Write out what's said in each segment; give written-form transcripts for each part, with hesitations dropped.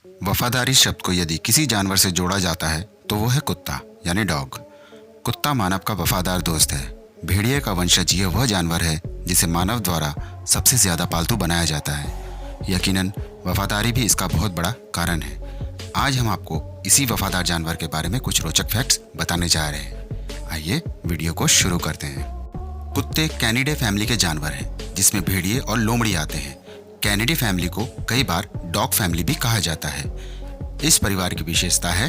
वफादारी शब्द को यदि किसी जानवर से जोड़ा जाता है तो वो है कुत्ता यानी डॉग। कुत्ता मानव का वफादार दोस्त है। भेड़िए का वंशज यह वह जानवर है जिसे मानव द्वारा सबसे ज्यादा पालतू बनाया जाता है। यकीनन वफादारी भी इसका बहुत बड़ा कारण है। आज हम आपको इसी वफादार जानवर के बारे में कुछ रोचक फैक्ट्स बताने जा रहे हैं। आइए वीडियो को शुरू करते हैं। कुत्ते कैनिडे फैमिली के जानवर हैं, जिसमें भेड़िए और लोमड़ी आते हैं। कैनिडे फैमिली को कई बार डॉग फैमिली भी कहा जाता है। इस परिवार की विशेषता है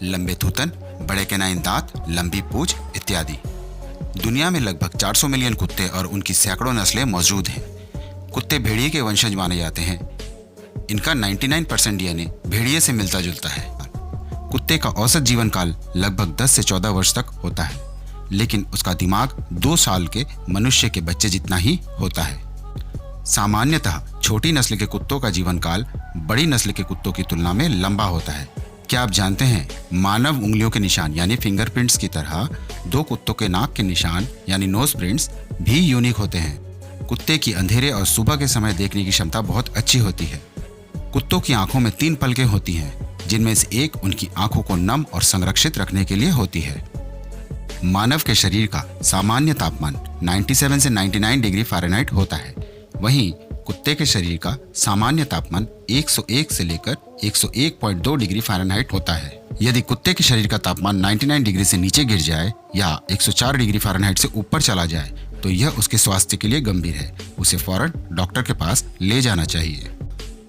लंबे थूथन, बड़े कैनाइन दांत, लंबी पूंछ इत्यादि। दुनिया में लगभग 400 मिलियन कुत्ते और उनकी सैकड़ों नस्लें मौजूद हैं। कुत्ते भेड़िए के वंशज माने जाते हैं। इनका 99% डीएनए भेड़िए से मिलता जुलता है। कुत्ते का औसत जीवन काल लगभग 10 से 14 वर्ष तक होता है, लेकिन उसका दिमाग 2 साल के मनुष्य के बच्चे जितना ही होता है। सामान्यतः छोटी नस्ल के कुत्तों का जीवन काल बड़ी नस्ल के कुत्तों की तुलना में लंबा होता है। क्या आप जानते हैं, मानव उंगलियों के निशान यानी फिंगरप्रिंट्स की तरह 2 कुत्तों के नाक के निशान यानी नोज प्रिंट्स भी यूनिक होते हैं। कुत्ते की अंधेरे और सुबह के समय देखने की क्षमता बहुत अच्छी होती है। कुत्तों की आंखों में 3 पलकें होती हैं, जिनमें से एक उनकी आंखों को नम और संरक्षित रखने के लिए होती है। मानव के शरीर का सामान्य तापमान 97 से 99 डिग्री फ़ारेनहाइट होता है। वहीं कुत्ते के शरीर का सामान्य तापमान 101 से लेकर 101.2 डिग्री फ़ारेनहाइट होता है। यदि कुत्ते के शरीर का तापमान 99 डिग्री से नीचे गिर जाए या 104 डिग्री फ़ारेनहाइट से ऊपर चला जाए तो यह उसके स्वास्थ्य के लिए गंभीर है। उसे फौरन डॉक्टर के पास ले जाना चाहिए।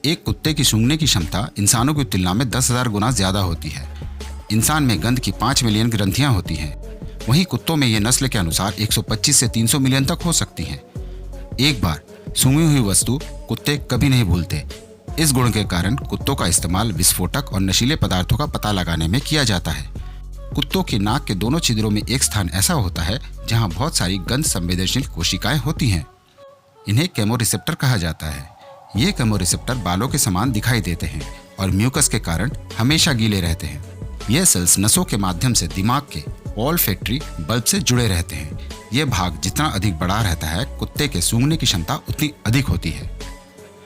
एक कुत्ते की सूंघने की क्षमता इंसानों की तुलना में 10,000 गुना ज्यादा होती है। इंसान में गंध की 5 मिलियन ग्रंथियां होती हैं। वहीं कुत्तों में यह नस्ल के अनुसार 125 से 300 मिलियन तक हो सकती हैं। एक बार सूंघी हुई वस्तु कुत्ते कभी नहीं भूलते। इस गुण के कारण कुत्तों का इस्तेमाल विस्फोटक और नशीले पदार्थों का पता लगाने में किया जाता है। कुत्तों के नाक के दोनों छिद्रों में एक स्थान ऐसा होता है जहां बहुत सारी गंध संवेदनशील कोशिकाएं होती हैं। इन्हें केमोरिसेप्टर कहा जाता है। ये केमोरिसेप्टर बालों के समान दिखाई देते हैं और म्यूकस के कारण हमेशा गीले रहते हैं। ये सेल्स नसों के माध्यम से दिमाग के ऑल्फैक्टरी बल्ब से जुड़े रहते हैं। ये भाग जितना अधिक बड़ा रहता है, कुत्ते के सूंघने की क्षमता उतनी अधिक होती है।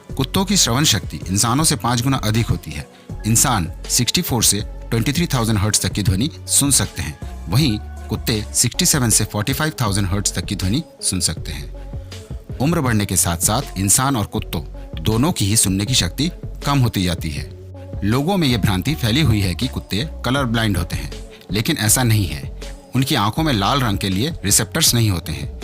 कुत्तों की श्रवण शक्ति इंसानों से 5 गुना अधिक होती है। इंसान 64 से 23,000 हर्ट्ज तक की ध्वनि सुन सकते हैं, वहीं कुत्ते 67 से 45,000 हर्ट्ज तक की ध्वनि सुन सकते हैं। उम्र बढ़ने के साथ साथ इंसान और कुत्तों दोनों की ही सुनने की शक्ति कम होती जाती है। लोगों में यह भ्रांति फैली हुई है कि कुत्ते कलर ब्लाइंड होते हैं, लेकिन ऐसा नहीं है। उनकी आंखों में लाल रंग के लिए रिसेप्टर्स नहीं होते हैं,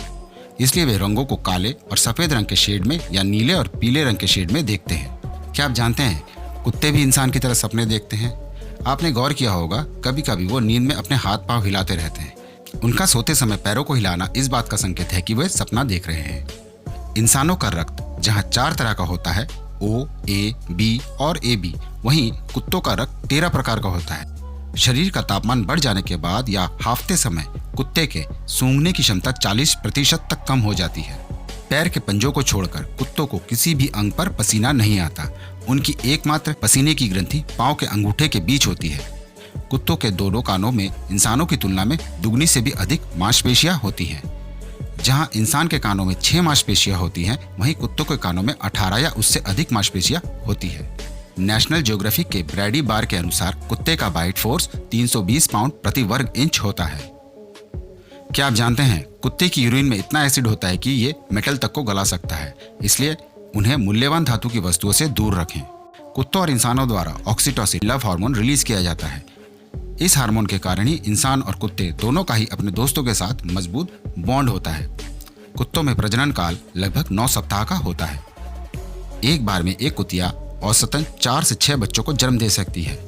इसलिए वे रंगों को काले और सफेद रंग के शेड में या नीले और पीले रंग के शेड में देखते हैं। क्या आप जानते हैं, कुत्ते भी इंसान की तरह सपने देखते हैं। आपने गौर किया होगा, कभी कभी वो नींद में अपने हाथ पांव हिलाते रहते हैं। उनका सोते समय पैरों को हिलाना इस बात का संकेत है कि वे सपना देख रहे हैं। इंसानों का रक्त जहां 4 तरह का होता है, O, A, B और AB, वहीं कुत्तों का रक्त 13 प्रकार का होता है। शरीर का तापमान बढ़ जाने के बाद या हांफते समय कुत्ते के सूंघने की क्षमता 40% तक कम हो जाती है। पैर के पंजों को छोड़कर कुत्तों को किसी भी अंग पर पसीना नहीं आता। उनकी एकमात्र पसीने की ग्रंथि पांव के अंगूठे के बीच होती है। कुत्तों के दोनों कानों में इंसानों की तुलना में दुगनी से भी अधिक मांसपेशियां होती हैं। जहां इंसान के कानों में 6 मांसपेशियां होती हैं, वहीं कुत्तों के कानों में 18 या उससे अधिक मांसपेशियां होती है। नेशनल ज्योग्राफिक के ब्रैडी बार के अनुसार कुत्ते का बाइट फोर्स 320 पाउंड प्रति वर्ग इंच होता है। क्या आप जानते हैं, कुत्ते की यूरिन में इतना एसिड होता है कि ये मेटल तक को गला सकता है, इसलिए उन्हें मूल्यवान धातु की वस्तुओं से दूर रखें। कुत्तों और इंसानों द्वारा ऑक्सीटोसिन लव हार्मोन रिलीज किया जाता है। इस हार्मोन के कारण ही इंसान और कुत्ते दोनों का ही अपने दोस्तों के साथ मजबूत बॉन्ड होता है। कुत्तों में प्रजनन काल लगभग 9 सप्ताह का होता है। एक बार में एक कुतिया औसतन 4 से 6 बच्चों को जन्म दे सकती है।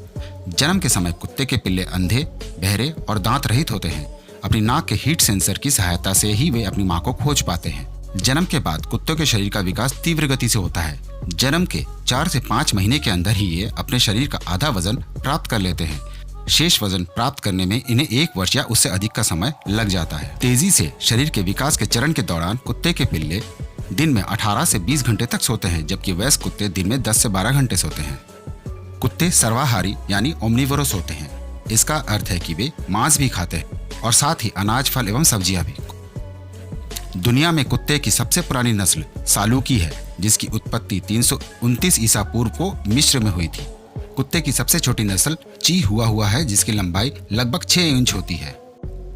जन्म के समय कुत्ते के पिल्ले अंधे, बहरे और दांत रहित होते हैं। अपनी नाक के हीट सेंसर की सहायता से ही वे अपनी मां को खोज पाते हैं। जन्म के बाद कुत्तों के शरीर का विकास तीव्र गति से होता है। जन्म के 4 से 5 महीने के अंदर ही ये अपने शरीर का आधा वजन प्राप्त कर लेते हैं। शेष वजन प्राप्त करने में इन्हें 1 वर्ष या उससे अधिक का समय लग जाता है। तेजी से शरीर के विकास के चरण के दौरान कुत्ते के पिल्ले दिन में 18 से 20 घंटे तक सोते हैं, जबकि वयस्क कुत्ते दिन में 10 से 12 घंटे सोते हैं। कुत्ते सर्वाहारी यानी ओमनिवोरस होते हैं। इसका अर्थ है कि वे मांस भी खाते हैं और साथ ही अनाज, फल एवं सब्जियां भी। दुनिया में कुत्ते की सबसे पुरानी नस्ल सालूकी है, जिसकी उत्पत्ति 329 ईसा पूर्व को मिस्र में हुई थी। कुत्ते की सबसे छोटी नस्ल ची हुआ है जिसकी लंबाई लगभग 6 इंच होती है।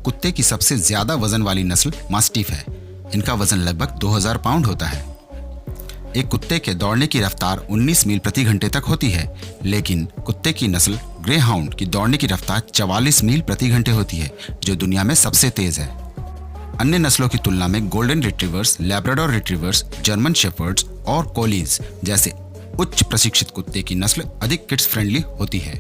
कुत्ते की सबसे ज्यादा वजन वाली नस्ल मास्टिफ है। इनका वजन लगभग 2000 पाउंड होता है। एक कुत्ते के दौड़ने की रफ्तार 19 मील प्रति घंटे तक होती है, लेकिन कुत्ते की नस्ल ग्रे हाउंड की दौड़ने की रफ्तार 44 मील प्रति घंटे होती है, जो दुनिया में सबसे तेज है। अन्य नस्लों की तुलना में golden retrievers, Labrador retrievers, German shepherd's और कोलीज जैसे उच्च प्रशिक्षित कुत्ते की नस्ल अधिक किड्स फ्रेंडली होती है।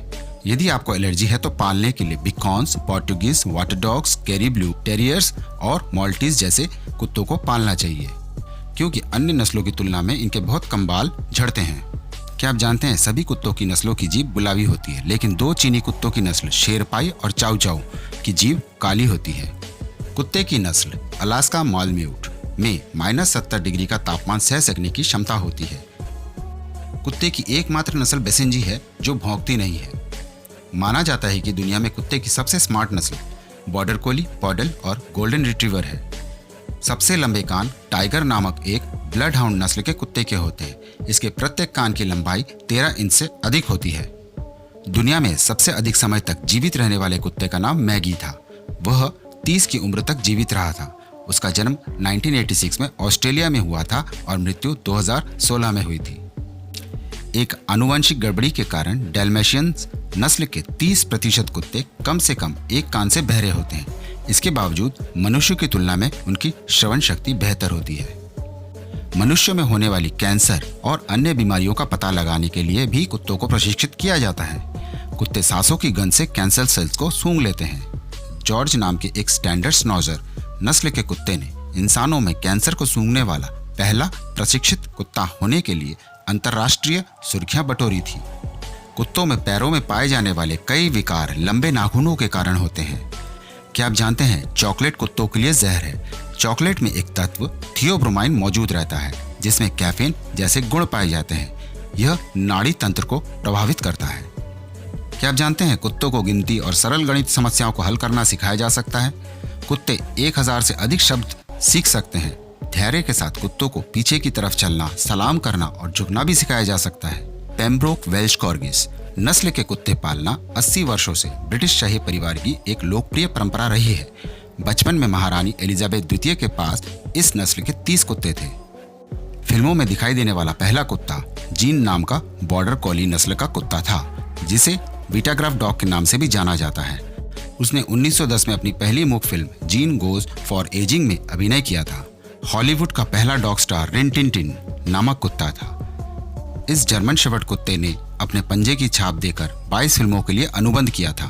यदि आपको एलर्जी है तो पालने के लिए beckons, Portuguese, water dogs, carry blue, terriers और मॉल्टीज जैसे कुत्तों को पालना चाहिए, क्योंकि अन्य नस्लों की तुलना में इनके बहुत कम बाल झड़ते हैं। क्या आप जानते हैं सभी कुत्तों की नस्लों की जीभ गुलाबी होती है, लेकिन 2 चीनी कुत्तों की नस्ल शेरपाई और चाउ चाउ की जीभ काली होती है। कुत्ते की नस्ल अलास्का मालम्यूट में -70 डिग्री का तापमान सह सकने की क्षमता होती है। कुत्ते की एकमात्र नस्ल बेसेंजी है जो भौंकती नहीं है। माना जाता है कि दुनिया में कुत्ते की सबसे स्मार्ट नस्ल बॉर्डर कोली, पॉडल और गोल्डन रिट्रीवर है। सबसे लंबे कान टाइगर नामक एक ब्लड हाउंड नस्ल के कुत्ते के होते हैं। इसके प्रत्येक कान की लंबाई 13 इंच से अधिक होती है। दुनिया में सबसे अधिक समय तक जीवित रहने वाले कुत्ते का नाम मैगी था। वह 30 की उम्र तक जीवित रहा था। उसका जन्म 1986 में ऑस्ट्रेलिया में हुआ था और मृत्यु 2016 में हुई थी। एक आनुवंशिक गड़बड़ी के कारण डैल्मेशियन नस्ल के 30% कुत्ते कम से कम एक कान से बहरे होते हैं। इसके बावजूद मनुष्य की तुलना में उनकी श्रवण शक्ति बेहतर होती है। मनुष्य में होने वाली कैंसर और अन्य बीमारियों का पता लगाने के लिए भी कुत्तों को प्रशिक्षित किया जाता है। कुत्ते सांसों की गंध से कैंसर सेल्स को सूंघ लेते हैं। जॉर्ज नाम के एक स्टैंडर्ड स्नॉजर नस्ल के कुत्ते ने इंसानों में कैंसर को सूंघने वाला पहला प्रशिक्षित कुत्ता होने के लिए अंतर्राष्ट्रीय सुर्खियां बटोरी थी। कुत्तों में पैरों में पाए जाने वाले कई विकार लंबे नाखूनों के कारण होते हैं। क्या आप जानते हैं चॉकलेट कुत्तों के लिए जहर है। चॉकलेट में एक तत्व थियोब्रोमाइन मौजूद रहता है जिसमें कैफीन जैसे गुण पाए जाते हैं। यह नाड़ी तंत्र को प्रभावित करता है। क्या आप जानते हैं कुत्तों को गिनती और सरल गणित समस्याओं को हल करना सिखाया जा सकता है। कुत्ते 1000 से अधिक शब्द सीख सकते हैं। धैर्य के साथ कुत्तों को पीछे की तरफ चलना, सलाम करना और झुकना भी सिखाया जा सकता है। पेम्ब्रोक वेल्श कॉर्गिस नस्ल के कुत्ते पालना 80 वर्षों से ब्रिटिश शाही परिवार की एक लोकप्रिय परंपरा रही है। बचपन में महारानी एलिजाबेथ द्वितीय के पास इस नस्ल के 30 कुत्ते थे। फिल्मों में दिखाई देने वाला पहला कुत्ता जीन नाम का बॉर्डर कॉली नस्ल का कुत्ता था, जिसे विटाग्राफ डॉग के नाम से भी जाना जाता है। उसने 1910 में अपनी पहली मूक film gene goes for ageing में अभिनय किया था। हॉलीवुड का पहला डॉग स्टार रिनटिनटिन नामक कुत्ता था। इस जर्मन शेफर्ड कुत्ते ने अपने पंजे की छाप देकर 22 फिल्मों के लिए अनुबंध किया था।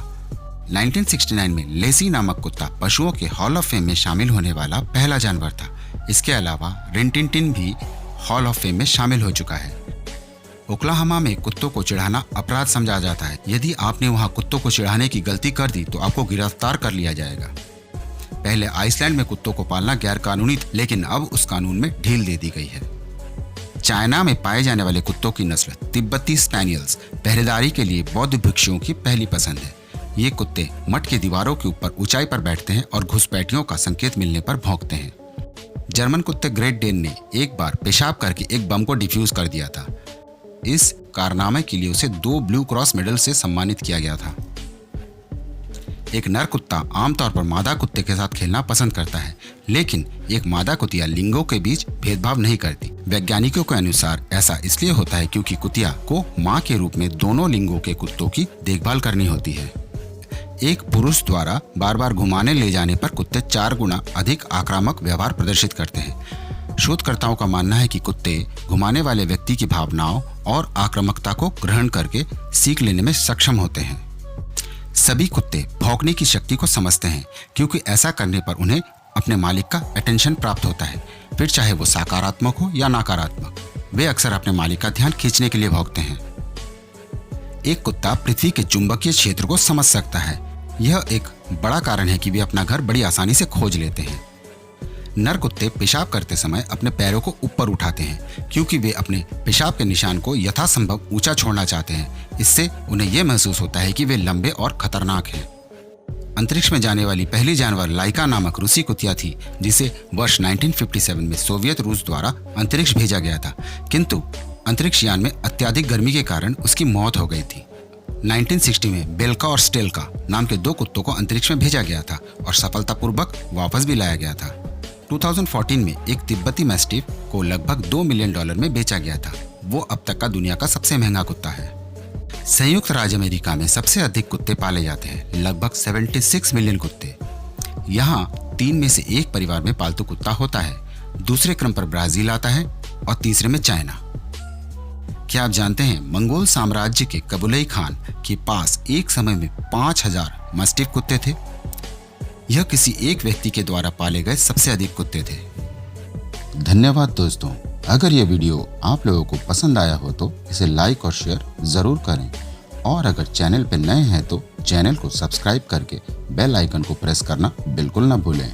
1969 में लेसी नामक कुत्ता पशुओं के हॉल ऑफ फेम में शामिल होने वाला पहला जानवर था। इसके अलावा रिनटिनटिन भी हॉल ऑफ फेम में शामिल हो चुका है। ओक्लाहोमा में कुत्तों को चिढ़ाना अपराध समझा जाता है। यदि आपने वहां कुत्तों को चिढ़ाने की गलती कर दी तो आपको गिरफ्तार कर लिया जाएगा। पहले आइसलैंड में कुत्तों को पालना गैर कानूनी था, लेकिन अब उस कानून में ढील दे दी गई है। चाइना में पाए जाने वाले कुत्तों की नस्ल तिब्बती स्पैनियल्स पहरेदारी के लिए बौद्ध भिक्षुओं की पहली पसंद है। ये कुत्ते मठ की दीवारों के ऊपर ऊंचाई पर बैठते हैं और घुसपैठियों का संकेत मिलने पर भौंकते हैं। जर्मन कुत्ते ग्रेट डेन ने एक बार पेशाब करके एक बम को डिफ्यूज कर दिया था। इस कारनामे के लिए उसे 2 ब्लू क्रॉस मेडल से सम्मानित किया गया था। एक नर कुत्ता आमतौर पर मादा कुत्ते के साथ खेलना पसंद करता है, लेकिन एक मादा कुतिया लिंगों के बीच भेदभाव नहीं करती। वैज्ञानिकों के अनुसार ऐसा इसलिए होता है क्योंकि कुतिया को मां के रूप में दोनों लिंगों के कुत्तों की देखभाल करनी होती है। एक पुरुष द्वारा बार बार घुमाने ले जाने पर कुत्ते 4 गुना अधिक आक्रामक व्यवहार प्रदर्शित करते हैं। शोधकर्ताओं का मानना है कि कुत्ते घुमाने वाले व्यक्ति की भावनाओं और आक्रामकता को ग्रहण करके सीख लेने में सक्षम होते हैं। सभी कुत्ते भौंकने की शक्ति को समझते हैं, क्योंकि ऐसा करने पर उन्हें अपने मालिक का अटेंशन प्राप्त होता है, फिर चाहे वो सकारात्मक हो या नकारात्मक। वे अक्सर अपने मालिक का ध्यान खींचने के लिए भौंकते हैं। एक कुत्ता पृथ्वी के चुंबकीय क्षेत्र को समझ सकता है। यह एक बड़ा कारण है कि वे अपना घर बड़ी आसानी से खोज लेते हैं। नर कुत्ते पेशाब करते समय अपने पैरों को ऊपर उठाते हैं, क्योंकि वे अपने पेशाब के निशान को यथासंभव ऊंचा छोड़ना चाहते हैं। इससे उन्हें यह महसूस होता है कि वे लंबे और खतरनाक हैं। अंतरिक्ष में जाने वाली पहली जानवर लाइका नामक रूसी कुतिया थी, जिसे वर्ष 1957 में सोवियत रूस द्वारा अंतरिक्ष भेजा गया था, किंतु अंतरिक्ष यान में अत्यधिक गर्मी के कारण उसकी मौत हो गई थी। 1960 में बेल्का और स्टेल्का नाम के 2 कुत्तों को अंतरिक्ष में भेजा गया था और सफलतापूर्वक वापस भी लाया गया था। 2014 में एक तिब्बती मैस्टिफ को लगभग $2 मिलियन में बेचा गया था। वो अब तक का दुनिया का सबसे महंगा कुत्ता है। संयुक्त राज्य अमेरिका में सबसे अधिक कुत्ते पाले जाते हैं, लगभग 76 मिलियन कुत्ते। यहाँ 3 में से 1 परिवार में पालतू कुत्ता होता है। दूसरे क्रम पर ब्राजील आता है और तीसरे में चाइना। क्या आप जानते हैं मंगोल साम्राज्य के कबुलई खान के पास एक समय में 5000 मस्टिफ कुत्ते थे। यह किसी एक व्यक्ति के द्वारा पाले गए सबसे अधिक कुत्ते थे। धन्यवाद दोस्तों, अगर यह वीडियो आप लोगों को पसंद आया हो तो इसे लाइक और शेयर जरूर करें और अगर चैनल पर नए हैं तो चैनल को सब्सक्राइब करके बेल आइकन को प्रेस करना बिल्कुल ना भूलें।